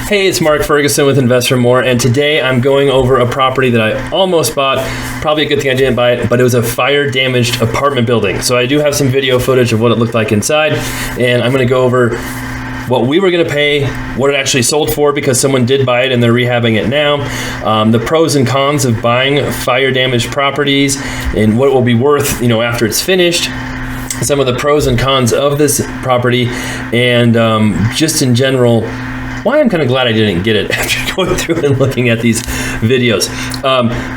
Hey, it's Mark Ferguson with Invest for More, and today I'm going over a property that I almost bought. Probably a good thing I didn't buy it, but it was a fire-damaged apartment building. So I do have some video footage of what it looked like inside, and I'm going to go over what we were going to pay, what it actually sold for because someone did buy it and they're rehabbing it now, the pros and cons of buying fire-damaged properties, and what it will be worth, after it's finished. Some of the pros and cons of this property, and just in general, why I'm kind of glad I didn't get it after going through and looking at these videos.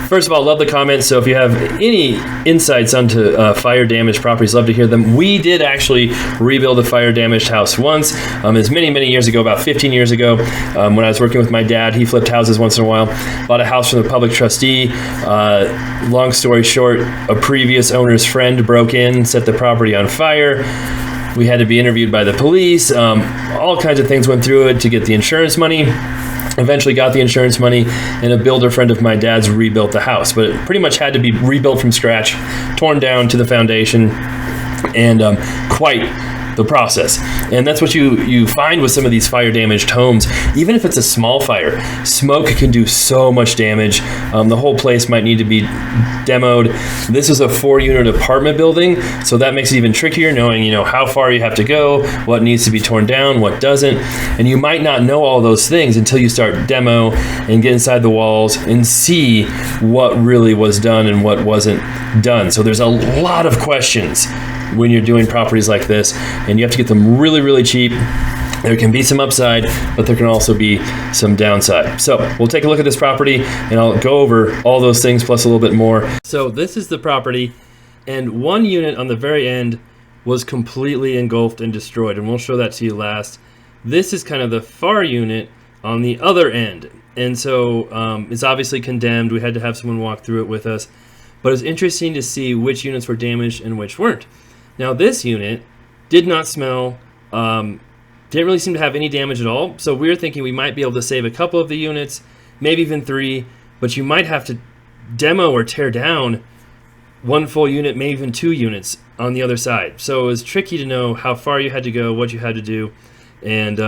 First of all, love the comments. So if you have any insights onto fire damaged properties, love to hear them. We did actually rebuild a fire damaged house once. As many years ago, about 15 years ago, when I was working with my dad. He flipped houses once in a while. Bought a house from the public trustee. Long story short, a previous owner's friend broke in, set the property on fire. We had to be interviewed by the police. All kinds of things went through it to get the insurance money. Eventually got the insurance money, and a builder friend of my dad's rebuilt the house. But it pretty much had to be rebuilt from scratch, torn down to the foundation, and quite the process. And that's what you find with some of these fire damaged homes. Even if it's a small fire, smoke can do so much damage. The whole place might need to be demoed. This is a 4-unit apartment building, so that makes it even trickier knowing how far you have to go, what needs to be torn down, what doesn't. And you might not know all those things until you start demo and get inside the walls and see what really was done and what wasn't done. So there's a lot of questions when you're doing properties like this, and you have to get them really cheap. There can be some upside, but there can also be some downside. So we'll take a look at this property, and I'll go over all those things plus a little bit more. So this is the property, and one unit on the very end was completely engulfed and destroyed, and we'll show that to you last. This is kind of the far unit on the other end, and so it's obviously condemned. We had to have someone walk through it with us, but it's interesting to see which units were damaged and which weren't. Now this unit did not smell, didn't really seem to have any damage at all, so we were thinking we might be able to save a couple of the units, maybe even 3, but you might have to demo or tear down one full unit, maybe even 2 units on the other side. So it was tricky to know how far you had to go, what you had to do, and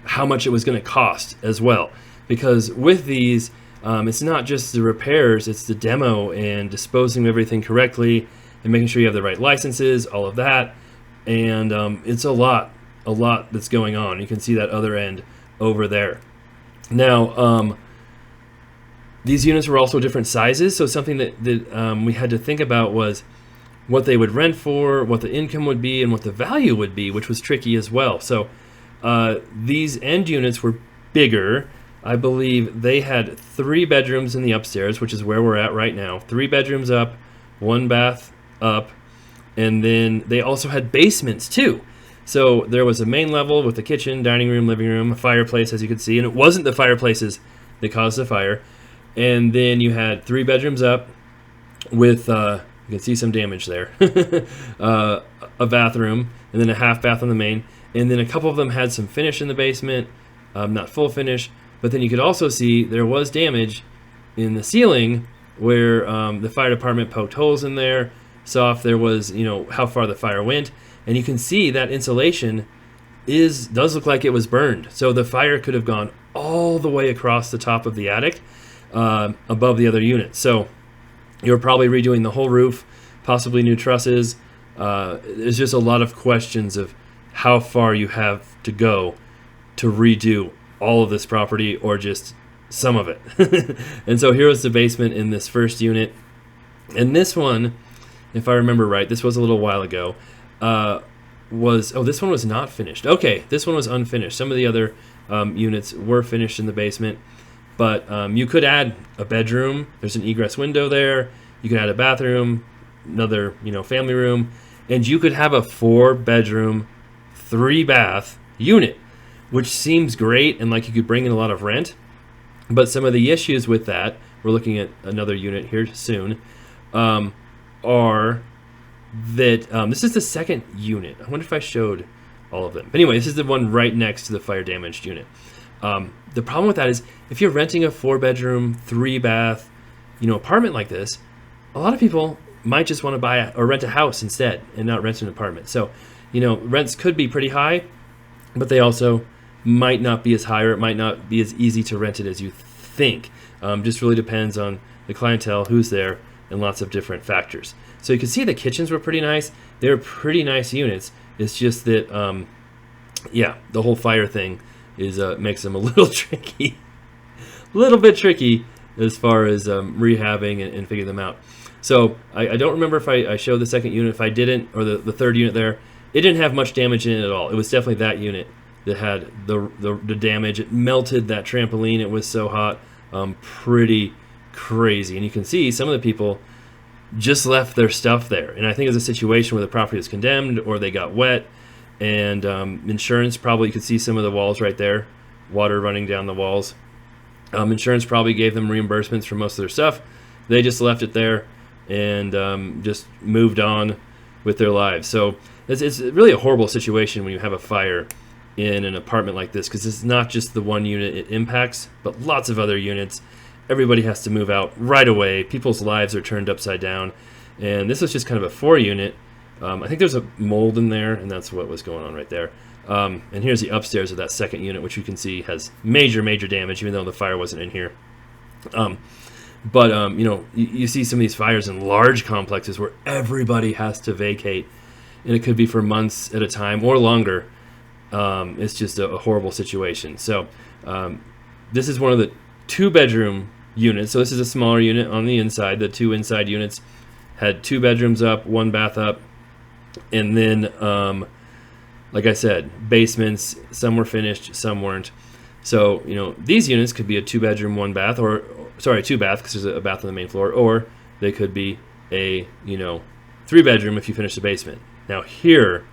how much it was going to cost as well. Because with these, it's not just the repairs, it's the demo and disposing of everything correctly and making sure you have the right licenses, all of that. And it's a lot that's going on. You can see that other end over there. Now, these units were also different sizes, so something that we had to think about was what they would rent for, what the income would be, and what the value would be, which was tricky as well. So these end units were bigger. I believe they had 3 bedrooms in the upstairs, which is where we're at right now. 3 bedrooms up, 1 bath up, and then they also had basements too. So there was a main level with a kitchen, dining room, living room, a fireplace, as you could see, and it wasn't the fireplaces that caused the fire. And then you had 3 bedrooms up with, you can see some damage there, a bathroom, and then a half bath on the main. And then a couple of them had some finish in the basement, not full finish, but then you could also see there was damage in the ceiling where the fire department poked holes in there, saw if there was, how far the fire went. And you can see that insulation does look like it was burned. So the fire could have gone all the way across the top of the attic above the other unit. So you're probably redoing the whole roof, possibly new trusses. There's just a lot of questions of how far you have to go to redo all of this property or just some of it. And so here was the basement in this first unit. And this one, if I remember right, this was a little while ago, this one was not finished. Okay, this one was unfinished. Some of the other units were finished in the basement, but you could add a bedroom. There's an egress window there. You could add a bathroom, another family room, and you could have a 4-bedroom, 3-bath unit, which seems great and like you could bring in a lot of rent. But some of the issues with that, we're looking at another unit here soon, are that this is the second unit. I wonder if I showed all of them. But anyway, this is the one right next to the fire damaged unit. The problem with that is if you're renting a 4-bedroom, 3-bath, apartment like this, a lot of people might just want to buy or rent a house instead and not rent an apartment. So, rents could be pretty high, but they also might not be as high, or it might not be as easy to rent it as you think. Just really depends on the clientele, who's there, and lots of different factors. So you can see the kitchens were pretty nice. They're pretty nice units. It's just that, the whole fire thing is makes them a little tricky. A little bit tricky as far as rehabbing and figuring them out. So I don't remember if I showed the second unit. If I didn't, or the third unit there, it didn't have much damage in it at all. It was definitely that unit that had the damage. It melted that trampoline. It was so hot. Pretty crazy. And you can see some of the people just left their stuff there. And I think it's a situation where the property was condemned or they got wet. And insurance probably, you could see some of the walls right there, water running down the walls. Insurance probably gave them reimbursements for most of their stuff. They just left it there and just moved on with their lives. So it's really a horrible situation when you have a fire in an apartment like this, because it's not just the one unit it impacts, but lots of other units. Everybody has to move out right away. People's lives are turned upside down. And this was just kind of a 4-unit. I think there's a mold in there, and that's what was going on right there. And here's the upstairs of that second unit, which you can see has major damage, even though the fire wasn't in here. You see some of these fires in large complexes where everybody has to vacate, and it could be for months at a time or longer. It's just a horrible situation. So this is one of the 2-bedroom units. So this is a smaller unit on the inside. The 2 inside units had 2 bedrooms up, 1 bath up, and then like I said, basements. Some were finished, some weren't. So these units could be a 2-bedroom, 1 bath, or 2 bath, because there's a bath on the main floor, or they could be a 3-bedroom if you finish the basement. Now here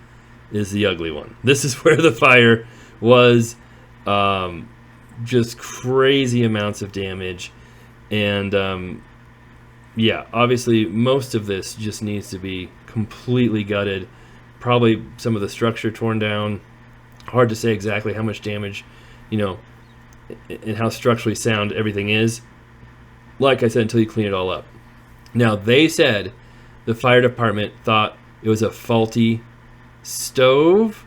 is the ugly one. This is where the fire was. Just crazy amounts of damage, and obviously most of this just needs to be completely gutted. Probably some of the structure torn down. Hard to say exactly how much damage, and how structurally sound everything is. Like I said, until you clean it all up. Now, they said the fire department thought it was a faulty stove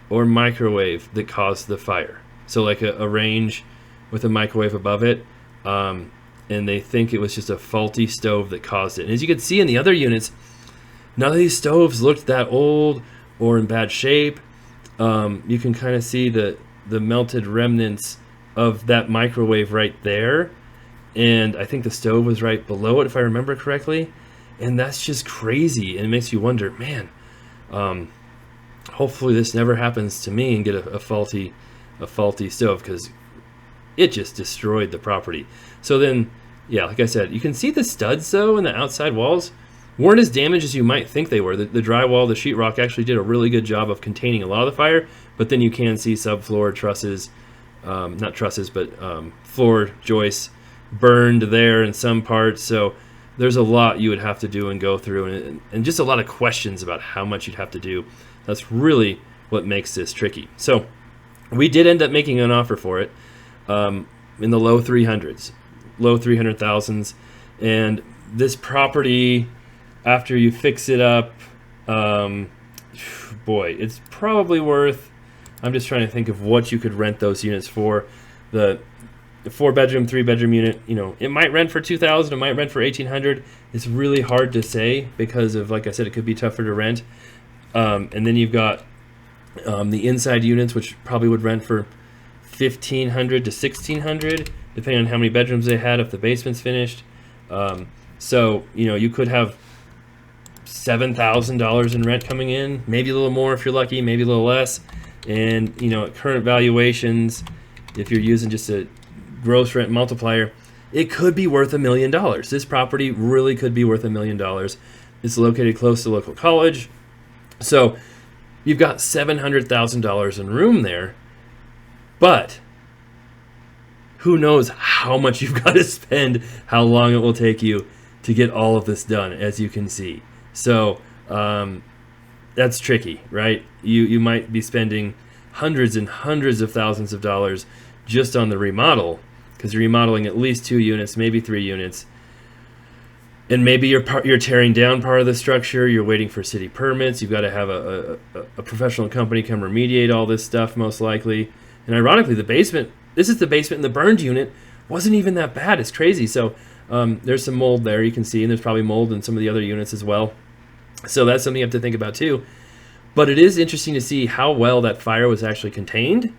or microwave that caused the fire. So like a range with a microwave above it. And they think it was just a faulty stove that caused it. And as you can see in the other units, none of these stoves looked that old or in bad shape. You can kind of see the melted remnants of that microwave right there. And I think the stove was right below it, if I remember correctly. And that's just crazy. And it makes you wonder, man, hopefully this never happens to me and get a faulty stove, because it just destroyed the property. So then, like I said, you can see the studs, though, in the outside walls weren't as damaged as you might think they were. The drywall, the sheetrock actually did a really good job of containing a lot of the fire, but then you can see subfloor trusses, not trusses, but floor joists burned there in some parts. So there's a lot you would have to do and go through, and just a lot of questions about how much you'd have to do. That's really what makes this tricky. So we did end up making an offer for it in the low 300s, low 300,000s, and this property, after you fix it up, it's probably worth, I'm just trying to think of what you could rent those units for. The 4-bedroom, 3-bedroom unit, it might rent for $2,000, it might rent for $1,800. It's really hard to say because of, like I said, it could be tougher to rent. And then you've got the inside units, which probably would rent for $1,500 to $1,600, depending on how many bedrooms they had if the basement's finished. So you could have $7,000 in rent coming in, maybe a little more if you're lucky, maybe a little less. And at current valuations, if you're using just a gross rent multiplier, it could be worth $1 million. This property really could be worth $1 million. It's located close to a local college, so you've got $700,000 in room there. But who knows how much you've got to spend, how long it will take you to get all of this done, as you can see. So that's tricky, right? You might be spending hundreds and hundreds of thousands of dollars just on the remodel, because you're remodeling at least 2 units, maybe 3 units. And maybe you're tearing down part of the structure, you're waiting for city permits, you've got to have a professional company come remediate all this stuff, most likely. And ironically, the basement, this is the basement in the burned unit, wasn't even that bad. It's crazy. So there's some mold there you can see, and there's probably mold in some of the other units as well. So that's something you have to think about too. But it is interesting to see how well that fire was actually contained.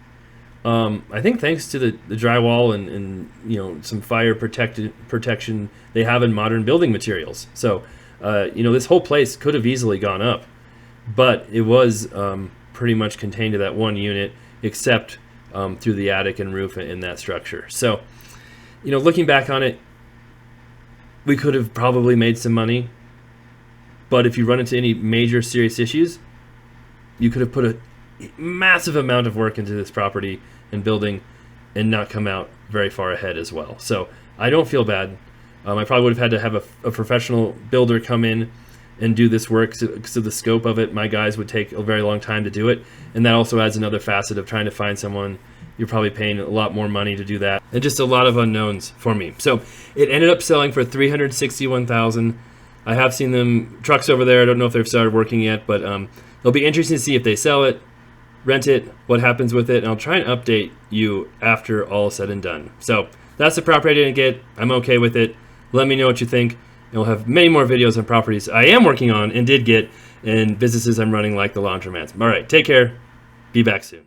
I think thanks to the drywall and you know, some fire protection they have in modern building materials. So you know, this whole place could have easily gone up, but it was pretty much contained to that one unit, except through the attic and roof in that structure. So, you know, looking back on it, we could have probably made some money, but if you run into any major serious issues, you could have put a massive amount of work into this property and building and not come out very far ahead as well. So I don't feel bad. I probably would have had to have a professional builder come in and do this work, so the scope of it, my guys would take a very long time to do it, and that also adds another facet of trying to find someone. You're probably paying a lot more money to do that, and just a lot of unknowns for me. So it ended up selling for $361,000. I have seen them trucks over there. I don't know if they've started working yet, but it'll be interesting to see if they sell it, rent it, what happens with it, and I'll try and update you after all is said and done. So that's the property I didn't get. I'm okay with it. Let me know what you think, and we'll have many more videos on properties I am working on and did get, and businesses I'm running like the laundromats. All right, take care. Be back soon.